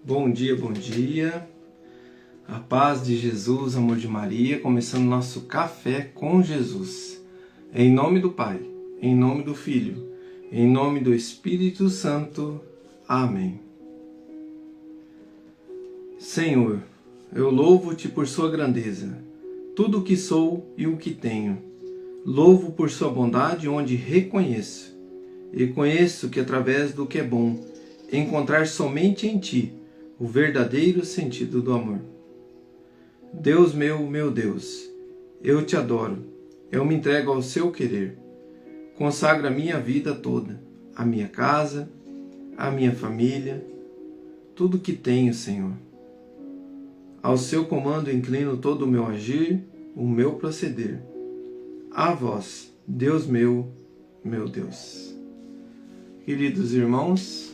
Bom dia, bom dia. A paz de Jesus, amor de Maria, começando nosso café com Jesus. Em nome do Pai, em nome do Filho, em nome do Espírito Santo. Amém. Senhor, eu louvo-te por sua grandeza, tudo o que sou e o que tenho. Louvo por sua bondade onde reconheço. E conheço que através do que é bom, encontrar somente em ti o verdadeiro sentido do amor. Deus meu Deus, eu te adoro, eu me entrego ao seu querer. Consagro a minha vida toda, a minha casa, a minha família, tudo que tenho, Senhor. Ao seu comando inclino todo o meu agir, o meu proceder. A vós, Deus meu Deus. Queridos irmãos,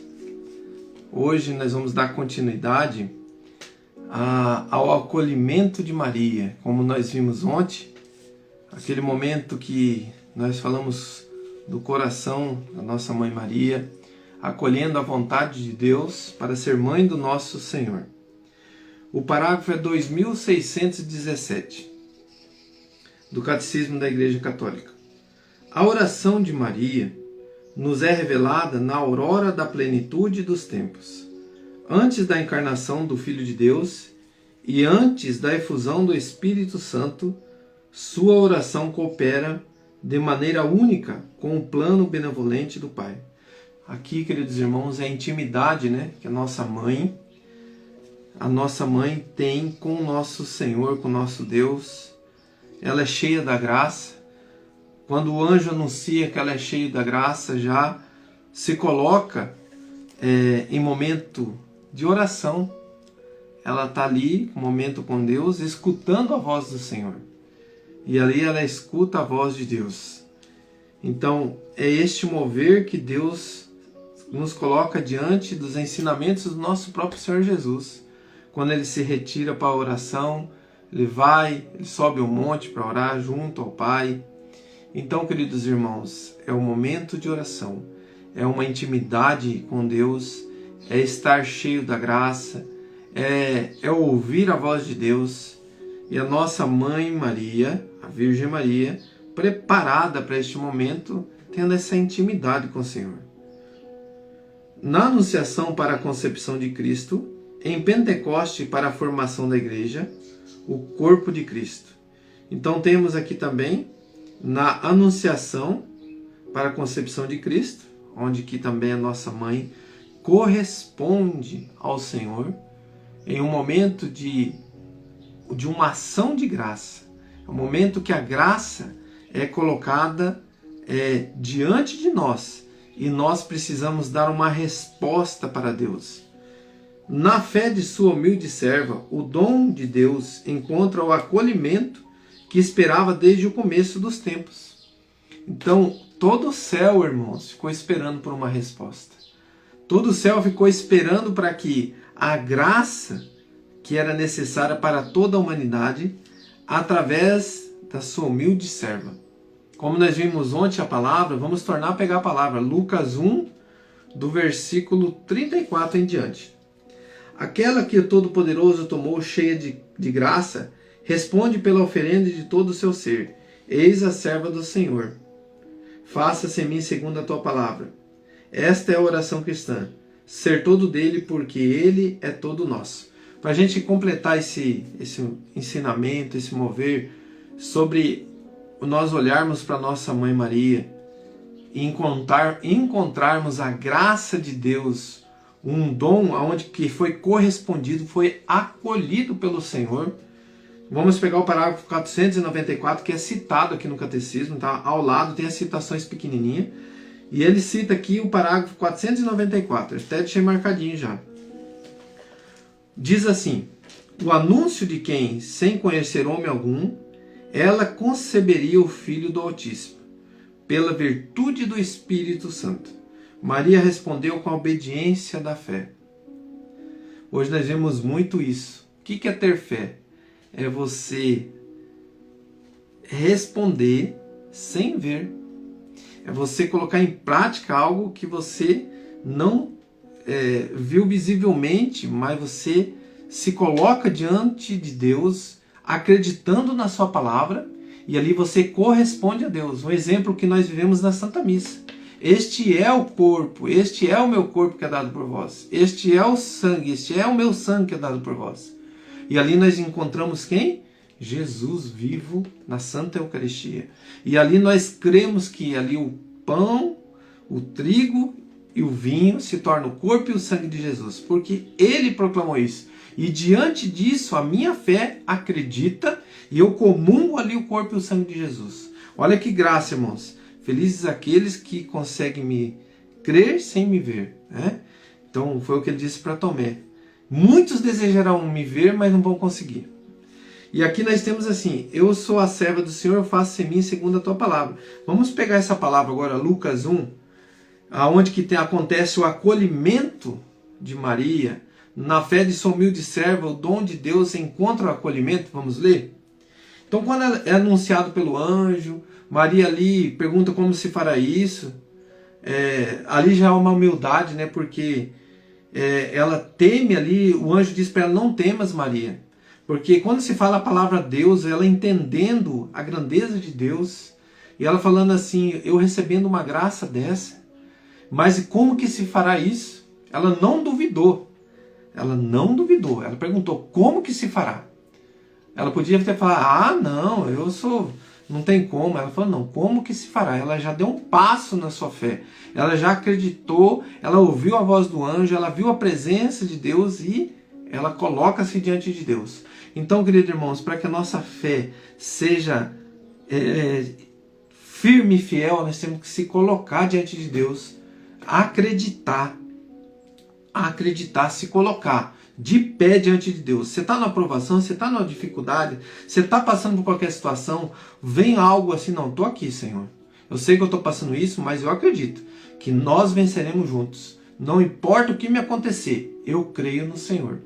hoje nós vamos dar continuidade ao acolhimento de Maria, como nós vimos ontem, aquele momento que nós falamos do coração da nossa Mãe Maria, acolhendo a vontade de Deus para ser mãe do nosso Senhor. O parágrafo é 2617 do Catecismo da Igreja Católica. A oração de Maria nos é revelada na aurora da plenitude dos tempos, antes da encarnação do Filho de Deus e antes da efusão do Espírito Santo. Sua oração coopera de maneira única com o plano benevolente do Pai. Aqui, queridos irmãos, é a intimidade, que a nossa mãe tem com o nosso Senhor, com o nosso Deus. Ela é cheia da graça. Quando o anjo anuncia que ela é cheia da graça, já se coloca em momento de oração. Ela está ali, um momento com Deus, escutando a voz do Senhor. E ali ela escuta a voz de Deus. Então, é este mover que Deus nos coloca diante dos ensinamentos do nosso próprio Senhor Jesus. Quando ele se retira para a oração, ele sobe o monte para orar junto ao Pai. Então, queridos irmãos, é um momento de oração, é uma intimidade com Deus, é estar cheio da graça, é ouvir a voz de Deus. E a nossa Mãe Maria, a Virgem Maria, preparada para este momento, tendo essa intimidade com o Senhor. Na Anunciação para a concepção de Cristo, em Pentecoste para a formação da Igreja, o corpo de Cristo. Então temos aqui também na Anunciação para a concepção de Cristo, onde que também a nossa mãe corresponde ao Senhor em um momento de uma ação de graça. É um momento que a graça é colocada diante de nós e nós precisamos dar uma resposta para Deus. Na fé de sua humilde serva, o dom de Deus encontra o acolhimento que esperava desde o começo dos tempos. Então, todo o céu, irmãos, ficou esperando por uma resposta. Todo o céu ficou esperando para que a graça que era necessária para toda a humanidade, através da sua humilde serva. Como nós vimos ontem a palavra, vamos tornar a pegar a palavra. Lucas 1, do versículo 34 em diante. Aquela que o Todo-Poderoso tomou cheia de graça, responde pela oferenda de todo o seu ser. Eis a serva do Senhor. Faça-se em mim segundo a tua palavra. Esta é a oração cristã. Ser todo dele, porque ele é todo nosso. Para a gente completar esse ensinamento, esse mover, sobre nós olharmos para nossa Mãe Maria e encontrarmos a graça de Deus, um dom onde que foi correspondido, foi acolhido pelo Senhor. Vamos pegar o parágrafo 494, que é citado aqui no Catecismo, tá? Ao lado tem as citações pequenininhas. E ele cita aqui o parágrafo 494, até deixei marcadinho já. Diz assim: o anúncio de quem, sem conhecer homem algum, ela conceberia o Filho do Altíssimo, pela virtude do Espírito Santo. Maria respondeu com a obediência da fé. Hoje nós vemos muito isso. O que é ter fé? É você responder sem ver. É você colocar em prática algo que você não viu visivelmente, mas você se coloca diante de Deus, acreditando na sua palavra, e ali você corresponde a Deus. Um exemplo que nós vivemos na Santa Missa. Este é o corpo, este é o meu corpo que é dado por vós. Este é o sangue, este é o meu sangue que é dado por vós. E ali nós encontramos quem? Jesus vivo na Santa Eucaristia. E ali nós cremos que ali o pão, o trigo e o vinho se tornam o corpo e o sangue de Jesus, porque ele proclamou isso. E diante disso, a minha fé acredita e eu comungo ali o corpo e o sangue de Jesus. Olha que graça, irmãos. Felizes aqueles que conseguem me crer sem me ver, né? Então foi o que ele disse para Tomé. Muitos desejarão me ver, mas não vão conseguir. E aqui nós temos assim: eu sou a serva do Senhor, eu faço em mim segundo a tua palavra. Vamos pegar essa palavra agora, Lucas 1, aonde que acontece o acolhimento de Maria. Na fé de sua humilde serva, o dom de Deus encontra o acolhimento. Vamos ler? Então, quando é anunciado pelo anjo, Maria ali pergunta como se fará isso. Ali já há uma humildade, né? Porque ela teme ali, o anjo diz para ela: não temas, Maria. Porque quando se fala a palavra Deus, ela entendendo a grandeza de Deus, e ela falando assim: eu recebendo uma graça dessa, mas como que se fará isso? Ela não duvidou. Ela não duvidou. Ela perguntou: como que se fará? Ela podia ter falado: ah, não, não tem como. Ela falou: não, como que se fará? Ela já deu um passo na sua fé. Ela já acreditou, ela ouviu a voz do anjo, ela viu a presença de Deus e ela coloca-se diante de Deus. Então, queridos irmãos, para que a nossa fé seja firme e fiel, nós temos que se colocar diante de Deus, acreditar, se colocar de pé diante de Deus. Você está na aprovação, você está na dificuldade, você está passando por qualquer situação, vem algo assim: não, estou aqui, Senhor. Eu sei que eu estou passando isso, mas eu acredito que nós venceremos juntos. Não importa o que me acontecer, eu creio no Senhor.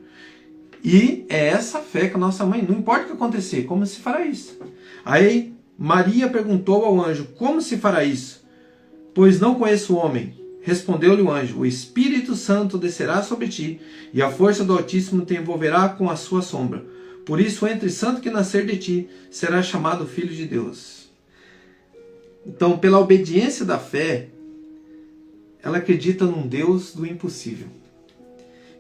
E é essa fé que a nossa mãe, não importa o que acontecer, como se fará isso? Aí Maria perguntou ao anjo: como se fará isso? Pois não conheço o homem. Respondeu-lhe o anjo: o Espírito Santo descerá sobre ti, e a força do Altíssimo te envolverá com a sua sombra. Por isso, entre santo que nascer de ti, será chamado Filho de Deus. Então, pela obediência da fé, ela acredita num Deus do impossível.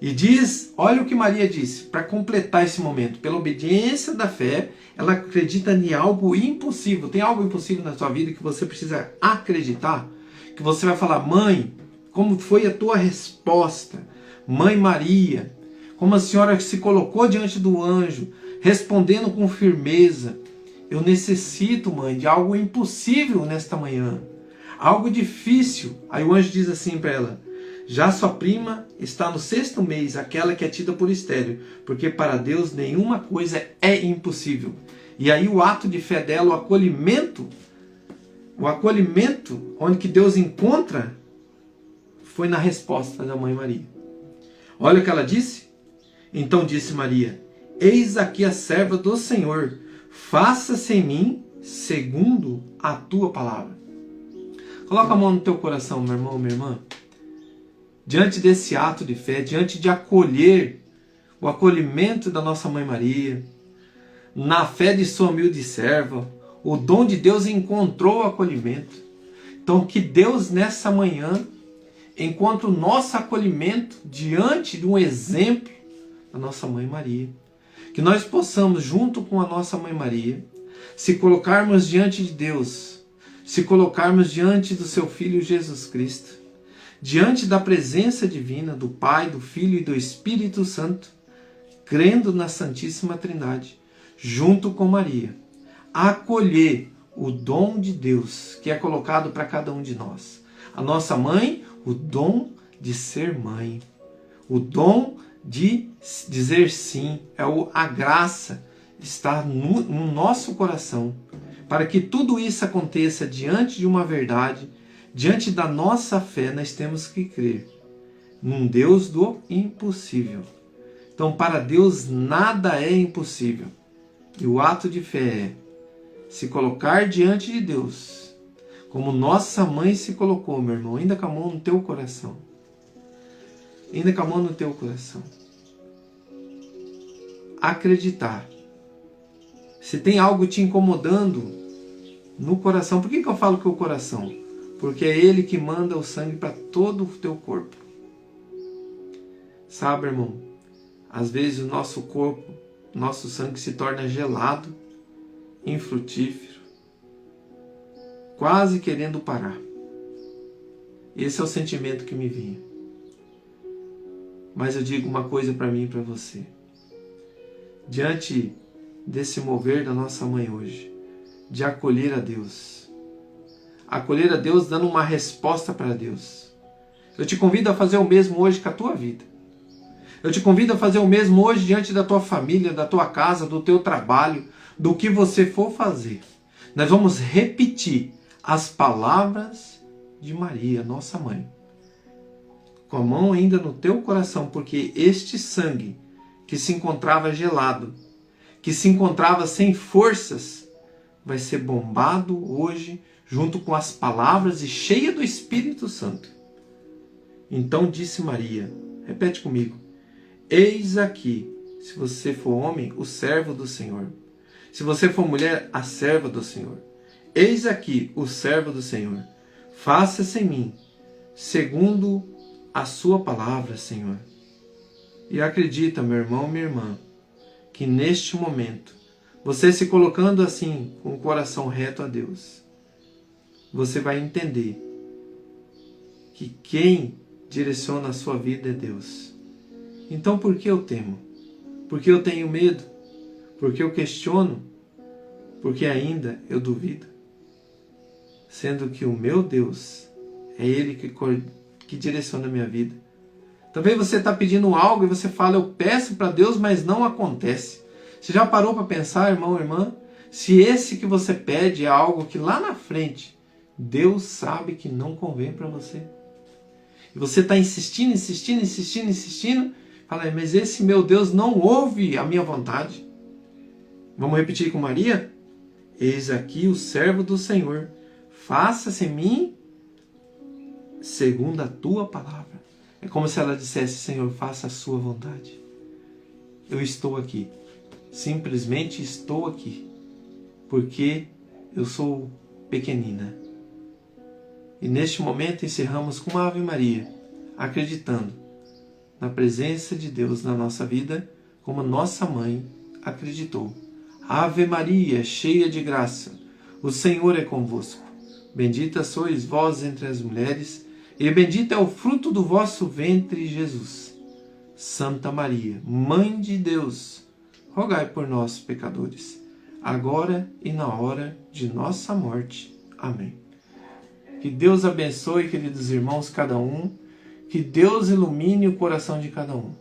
E diz, olha o que Maria disse, para completar esse momento: pela obediência da fé, ela acredita em algo impossível. Tem algo impossível na sua vida que você precisa acreditar? Que você vai falar: mãe, como foi a tua resposta? Mãe Maria, como a senhora se colocou diante do anjo, respondendo com firmeza. Eu necessito, mãe, de algo impossível nesta manhã, algo difícil. Aí o anjo diz assim para ela: já sua prima está no 6º mês, aquela que é tida por estéril, porque para Deus nenhuma coisa é impossível. E aí o ato de fé dela, o acolhimento onde que Deus encontra, foi na resposta da mãe Maria. Olha o que ela disse. Então disse Maria: eis aqui a serva do Senhor, faça-se em mim segundo a tua palavra. Coloca a mão no teu coração, meu irmão, minha irmã. Diante desse ato de fé, diante de acolher o acolhimento da nossa mãe Maria, na fé de sua humilde serva, o dom de Deus encontrou o acolhimento. Então que Deus nessa manhã encontre o nosso acolhimento diante de um exemplo da nossa mãe Maria. Que nós possamos, junto com a nossa mãe Maria, se colocarmos diante de Deus, se colocarmos diante do seu Filho Jesus Cristo, diante da presença divina do Pai, do Filho e do Espírito Santo, crendo na Santíssima Trindade, junto com Maria, acolher o dom de Deus que é colocado para cada um de nós. A nossa mãe, o dom de ser mãe, o dom de dizer sim, a graça está no nosso coração, para que tudo isso aconteça diante de uma verdade. Diante da nossa fé, nós temos que crer num Deus do impossível. Então, para Deus, nada é impossível. E o ato de fé é se colocar diante de Deus, como nossa mãe se colocou, meu irmão, ainda com a mão no teu coração. ainda com a mão no teu coração. Acreditar. Se tem algo te incomodando no coração, por que eu falo que é o coração? Porque é ele que manda o sangue para todo o teu corpo. Sabe, irmão, às vezes o nosso corpo, nosso sangue se torna gelado, infrutífero, quase querendo parar. Esse é o sentimento que me vinha. Mas eu digo uma coisa para mim e para você. Diante desse mover da nossa mãe hoje, de acolher a Deus dando uma resposta para Deus. Eu te convido a fazer o mesmo hoje com a tua vida. Eu te convido a fazer o mesmo hoje diante da tua família, da tua casa, do teu trabalho, do que você for fazer. Nós vamos repetir as palavras de Maria, nossa mãe, com a mão ainda no teu coração, porque este sangue que se encontrava gelado, que se encontrava sem forças, vai ser bombado hoje junto com as palavras e cheia do Espírito Santo. Então disse Maria, repete comigo: eis aqui, se você for homem, o servo do Senhor. Se você for mulher, a serva do Senhor. Eis aqui o servo do Senhor. Faça-se em mim, segundo a sua palavra, Senhor. E acredita, meu irmão, minha irmã, que neste momento, você se colocando assim, com o coração reto a Deus, você vai entender que quem direciona a sua vida é Deus. Então por que eu temo? Por que eu tenho medo? Por que eu questiono? Porque ainda eu duvido? Sendo que o meu Deus é Ele que direciona a minha vida. Talvez você está pedindo algo e você fala, eu peço para Deus, mas não acontece. Você já parou para pensar, irmão, irmã? Se esse que você pede é algo que lá na frente, Deus sabe que não convém para você. E você está insistindo, fala, mas esse meu Deus não ouve a minha vontade. Vamos repetir com Maria? Eis aqui o servo do Senhor. Faça-se em mim segundo a tua palavra. É como se ela dissesse, Senhor, faça a sua vontade. Eu estou aqui. Simplesmente estou aqui. Porque eu sou pequenina. E neste momento encerramos com uma Ave Maria, acreditando na presença de Deus na nossa vida, como nossa mãe acreditou. Ave Maria, cheia de graça, o Senhor é convosco. Bendita sois vós entre as mulheres, e bendito é o fruto do vosso ventre, Jesus. Santa Maria, Mãe de Deus, rogai por nós, pecadores, agora e na hora de nossa morte. Amém. Que Deus abençoe, queridos irmãos, cada um. Que Deus ilumine o coração de cada um.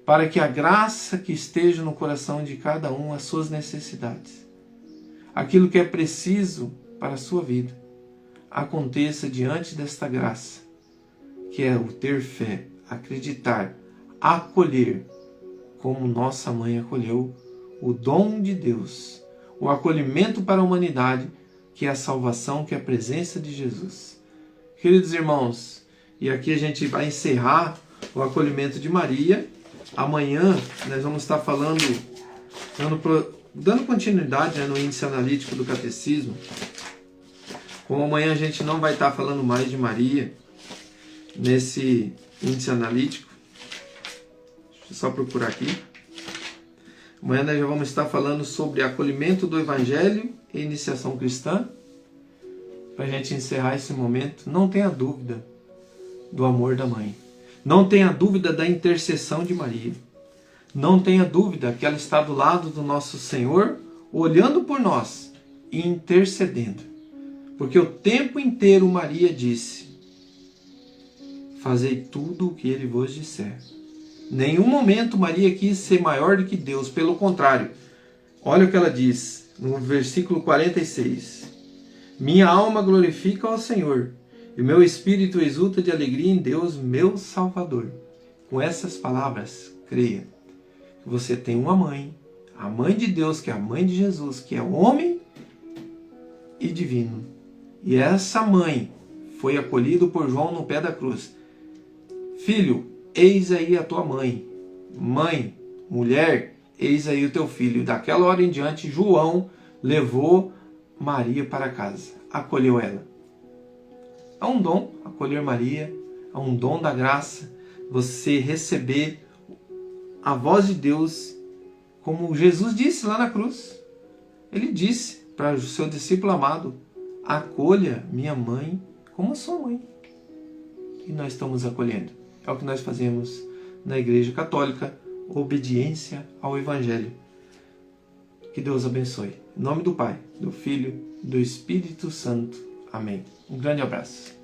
Para que a graça que esteja no coração de cada um, as suas necessidades, aquilo que é preciso para a sua vida, aconteça diante desta graça, que é o ter fé, acreditar, acolher, como nossa mãe acolheu, o dom de Deus, o acolhimento para a humanidade, que é a salvação, que é a presença de Jesus. Queridos irmãos, e aqui a gente vai encerrar o acolhimento de Maria. Amanhã nós vamos estar falando, dando continuidade no índice analítico do catecismo. Como amanhã a gente não vai estar falando mais de Maria nesse índice analítico, deixa eu só procurar aqui. Amanhã nós já vamos estar falando sobre acolhimento do Evangelho e iniciação cristã. Para a gente encerrar esse momento, não tenha dúvida do amor da mãe. Não tenha dúvida da intercessão de Maria. Não tenha dúvida que ela está do lado do nosso Senhor, olhando por nós e intercedendo. Porque o tempo inteiro Maria disse, fazei tudo o que ele vos disser. Nenhum momento Maria quis ser maior do que Deus, pelo contrário. Olha o que ela diz no versículo 46. Minha alma glorifica ao Senhor, e meu espírito exulta de alegria em Deus, meu Salvador. Com essas palavras, creia que você tem uma mãe, a mãe de Deus, que é a mãe de Jesus, que é homem e divino. E essa mãe foi acolhida por João no pé da cruz. Filho, eis aí a tua mãe. Mãe, mulher, eis aí o teu filho. E daquela hora em diante, João levou Maria para casa, acolheu ela. É um dom acolher Maria, é um dom da graça, você receber a voz de Deus, como Jesus disse lá na cruz. Ele disse para o seu discípulo amado: acolha minha mãe como sua mãe. E nós estamos acolhendo. É o que nós fazemos na Igreja Católica, obediência ao Evangelho. Que Deus abençoe. Em nome do Pai, do Filho, do Espírito Santo. Amém. Um grande abraço.